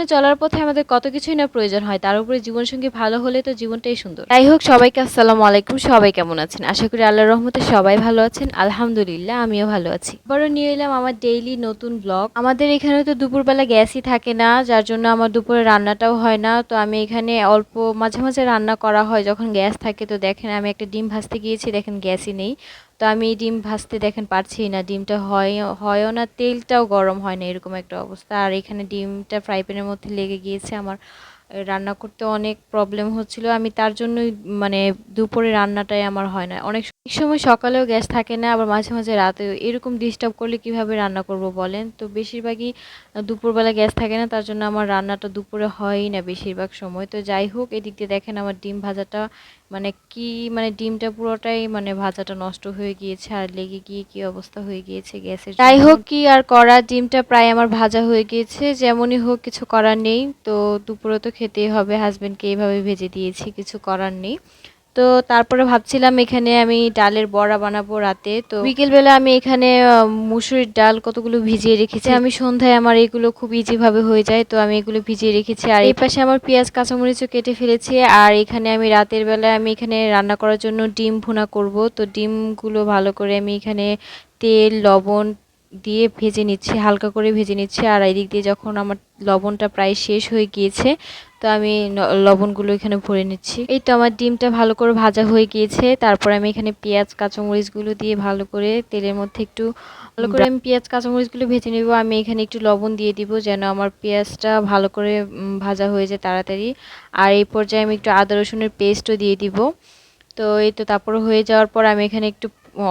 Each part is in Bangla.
জীবনে চলার পথে আমাদের কত কিছুই না প্রয়োজন হয়, তার উপরে জীবনসঙ্গী ভালো হলে তো জীবনটাই সুন্দর। যাই হোক, সবাইকে আসসালামু আলাইকুম। সবাই কেমন আছেন? আশা করি আল্লাহর রহমতে সবাই ভালো আছেন। আলহামদুলিল্লাহ, আমিও ভালো আছি। আবারও নিয়ে এলাম আমার ডেইলি নতুন ব্লগ। আমাদের এখানে তো দুপুরবেলা গ্যাসই থাকে না, যার জন্য আমার দুপুরে রান্নাটাও হয় না। তো আমি এখানে অল্প মাঝে মাঝে রান্না করা হয় যখন গ্যাস থাকে। তো দেখেন আমি একটা ডিম ভাজতে গিয়েছি, দেখেন গ্যাসই নেই। তো আমি ডিম ভাজতে দেখেন পারছি না, ডিমটা হয়ও না, তেলটাও গরম হয় না, এরকম একটা অবস্থা। আর এখানে ডিমটা ফ্রাই প্যানের মধ্যে লেগে গিয়েছে। আমার রান্না করতে অনেক প্রবলেম হচ্ছিল, আমি তার জন্যই মানে দুপুরে রান্নাটাই আমার হয় না। অনেক সময় সকালেও গ্যাস থাকে না, আবার মাঝে মাঝে রাতেও। এরকম ডিস্টার্ব করলে কিভাবে রান্না করব বলেন? তো বেশিরভাগই দুপুরবেলা গ্যাস থাকে না, তার জন্য আমার রান্নাটা দুপুরে হয়ই না বেশিরভাগ সময়। তো যাই হোক, এদিক দিয়ে দেখেন আমার ডিম ভাজাটা মানে কি, মানে ডিমটা পুরোটাই মানে ভাজাটা নষ্ট হয়ে গিয়েছে, আর লেগে গিয়ে কি অবস্থা হয়ে গিয়েছে গ্যাসের। যাই হোক, কি আর করা, ডিমটা প্রায় আমার ভাজা হয়ে গিয়েছে। যেমনই হোক, কিছু করার নেই। তো দুপুরে তো খেতেই হবে, হাজবেন্ডকে এইভাবে ভেজে দিয়েছি, কিছু করার নেই। তো তারপরে ভাবছিলাম এখানে আমি ডালের বড়া বানাবো রাতে। তো বিকেলবেলা আমি এখানে মুসুরির ডাল কতগুলো ভিজিয়ে রেখেছি। আমি সন্ধ্যায় আমার এগুলো খুব ইজি ভাবে হয়ে যায়, তো আমি এগুলো ভিজিয়ে রেখেছি। আর এই পাশে আমার পেঁয়াজ কাঁচামরিচও কেটে ফেলেছি। আর এখানে আমি রাতের বেলায় আমি এখানে রান্না করার জন্য ডিম ভুনা করব। তো ডিমগুলো ভালো করে আমি এখানে তেল লবণ দিয়ে ভেজে নিচ্ছি, হালকা করে ভেজে নিচ্ছি। আর এদিক দিয়ে যখন আমার লবণটা প্রায় শেষ হয়ে গিয়েছে, তো আমি লবণগুলো এখানে ভরে নিচ্ছি। এই তো আমার ডিমটা ভালো করে ভাজা হয়ে গিয়েছে। তারপর আমি এখানে পেঁয়াজ কাঁচামরিচগুলো দিয়ে ভালো করে তেলের মধ্যে একটু ভালো করে আমি পেঁয়াজ কাঁচামরিচগুলো ভেজে নেব। আমি এখানে একটু লবণ দিয়ে দিব যেন আমার পেঁয়াজটা ভালো করে ভাজা হয়ে যায় তাড়াতাড়ি। আর এই পর্যায়ে আমি একটু আদা রসুনের পেস্টও দিয়ে দিব। তো এই তো তারপর হয়ে যাওয়ার পর আমি এখানে একটু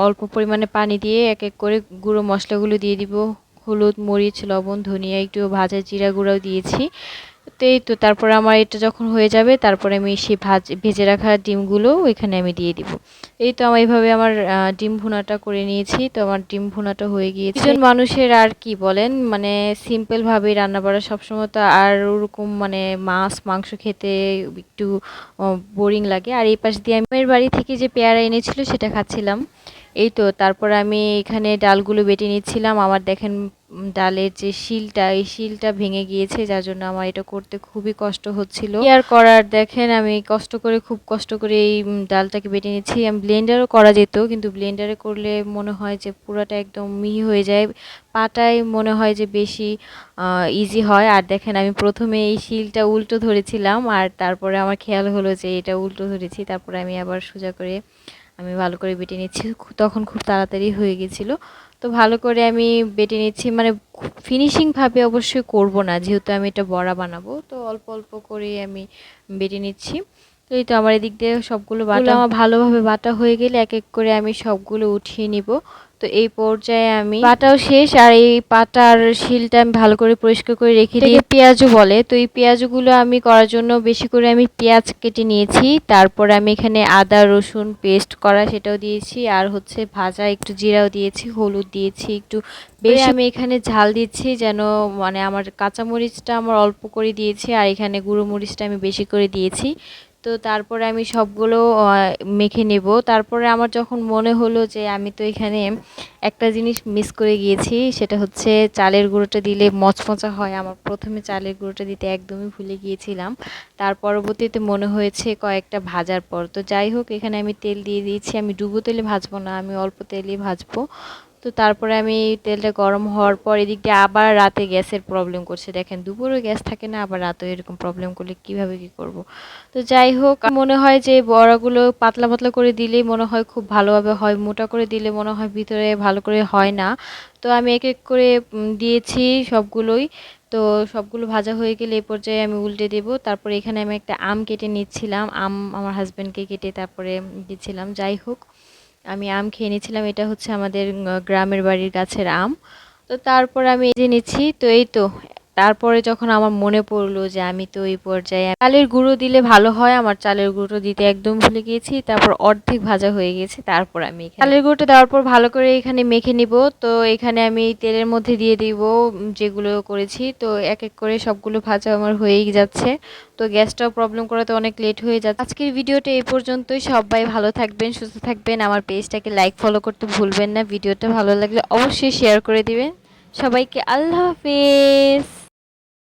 অল্প পরিমাণে পানি দিয়ে এক এক করে গুঁড়ো মশলাগুলো দিয়ে দিব। হলুদ, মরিচ, লবণ, ধনিয়া, একটু ভাজা জিরা গুঁড়াও দিয়েছি। তো এই তো তারপরে আমার এটা যখন হয়ে যাবে, তারপরে আমি সেই ভেজে রাখা ডিমগুলো এখানে আমি দিয়ে দিব। এই তো আমার এইভাবে আমার ডিম ভুনাটা করে নিয়েছি। তো আমার ডিম ভুনাটা হয়ে গিয়েছে। একজন মানুষের আর কি বলেন, মানে সিম্পল ভাবে রান্না বাড়া সবসময় তো আর ওরকম মানে মাছ মাংস খেতে একটু বোরিং লাগে। আর এই পাশ দিয়ে আমি এর বাড়ি থেকে যে পেয়ারা এনেছিল সেটা খাচ্ছিলাম। এই তো তারপর আমি এখানে ডালগুলো বেটে নিচ্ছিলাম। আমার দেখেন ডালের যে শিলটা, এই শিলটা ভেঙে গিয়েছে, যার জন্য আমার এটা করতে খুবই কষ্ট হচ্ছিল। কি আর করার, দেখেন আমি খুব কষ্ট করে এই ডালটাকে বেটে নিচ্ছি। আমি ব্লেন্ডারও করা যেত, কিন্তু ব্লেন্ডারে করলে মনে হয় যে পুরোটা একদম মিহি হয়ে যায়, পাটায় মনে হয় যে বেশি ইজি হয়। আর দেখেন আমি প্রথমে এই শিলটা উল্টো ধরেছিলাম, আর তারপরে আমার খেয়াল হলো যে এটা উল্টো ধরেছি। তারপরে আমি আবার সোজা করে আমি ভালো করে বেটে নিচ্ছি। তখন খুব তাড়াতাড়ি হয়ে গেছিলো। তো ভালো করে আমি বেটে নিচ্ছি, মানে ফিনিশিং ভাবে অবশ্যই করব না, যেহেতু আমি এটা বড়া বানাবো। তো অল্প অল্প করে আমি বেটে নিচ্ছি। তো এই তো আমার এদিক দিয়ে সবগুলো বাটা আমার ভালোভাবে বাটা হয়ে গেলে এক এক করে আমি সবগুলো উঠিয়ে নিব। তো এই পর্যায়ে আমি বাটাও শেষ, আর এই পাটার শিলটা আমি ভালো করে পরিষ্কার করে রেখে দিয়ে পেঁয়াজও বলে। তো এই পেঁয়াজগুলো আমি করার জন্য বেশি করে আমি পেঁয়াজ কেটে নিয়েছি। তারপর আমি এখানে আদা রসুন পেস্ট করা সেটাও দিয়েছি, আর হচ্ছে ভাজা একটু জিরাও দিয়েছি, হলুদ দিয়েছি একটু বেশি। আমি এখানে ঝাল দিচ্ছি যেন মানে আমার কাঁচামরিচটা আমার অল্প করে দিয়েছি, আর এখানে গুঁড়ো মরিচটা আমি বেশি করে দিয়েছি। তো তারপরে আমি সবগুলো মেখে নেব। তারপরে আমার যখন মনে হলো যে আমি তো এখানে একটা জিনিস মিস করে গিয়েছি, সেটা হচ্ছে চালের গুঁড়োটা দিলে মচমচা হয়। আমার প্রথমে চালের গুঁড়োটা দিতে একদমই ভুলে গিয়েছিলাম, তার পরবর্তীতে মনে হয়েছে কয়েকটা ভাজার পর। তো যাই হোক, এখানে আমি তেল দিয়ে দিয়েছি। আমি ডুবো তেলে ভাজবো না, আমি অল্প তেলেই ভাজবো। তো তারপরে আমি তেলটা গরম হওয়ার পর এদিক দিয়ে আবার রাতে গ্যাসের প্রবলেম করছে। দেখেন দুপুরেও গ্যাস থাকে না, আবার রাতেও এরকম প্রবলেম করলে কিভাবে কি করব। তো যাই হোক, মনে হয় যে বড়াগুলো পাতলা পাতলা করে দিলেই মনে হয় খুব ভালোভাবে হয়, মোটা করে দিলে মনে হয় ভিতরে ভালো করে হয় না। তো আমি এক এক করে দিয়েছি সবগুলোই। তো সবগুলো ভাজা হয়ে গেলে এই পর্যায়ে আমি উল্টে দেব। তারপরে এখানে আমি একটা আম কেটে নিচ্ছিলাম, আম আমার হাজব্যান্ডকে কেটে তারপরে দিচ্ছিলাম। যাই হোক, আমি আম খেয়ে নিচ্ছিলাম। এটা হচ্ছে আমাদের গ্রামের বাড়ির গাছের আম। তো তারপর আমি এই যে নিচ্ছি। তো এই তো তারপরে যখন আমার মনে পড়লো যে আমি তো এই পর্যায়ে চালের গুঁড়ো দিলে ভালো হয়, আমার চালের গুঁড়ো দিতে একদম ভুলে গিয়েছি। তারপর অর্ধেক ভাজা হয়ে গেছে, তারপর আমি চালের গুঁড়োটা দেওয়ার পর ভালো করে এখানে মেখে নিব। তো এখানে আমি তেলের মধ্যে দিয়ে দিব যেগুলো করেছি। তো এক এক করে সবগুলো ভাজা আমার হয়েই যাচ্ছে। তো গ্যাসটাও প্রবলেম করাতে অনেক লেট হয়ে যাচ্ছে। আজকের ভিডিওটা এই পর্যন্তই। সবাই ভালো থাকবেন, সুস্থ থাকবেন। আমার পেজটাকে লাইক ফলো করতে ভুলবেন না। ভিডিওটা ভালো লাগলে অবশ্যই শেয়ার করে দিবেন। সবাইকে আল্লাহ হাফেজ।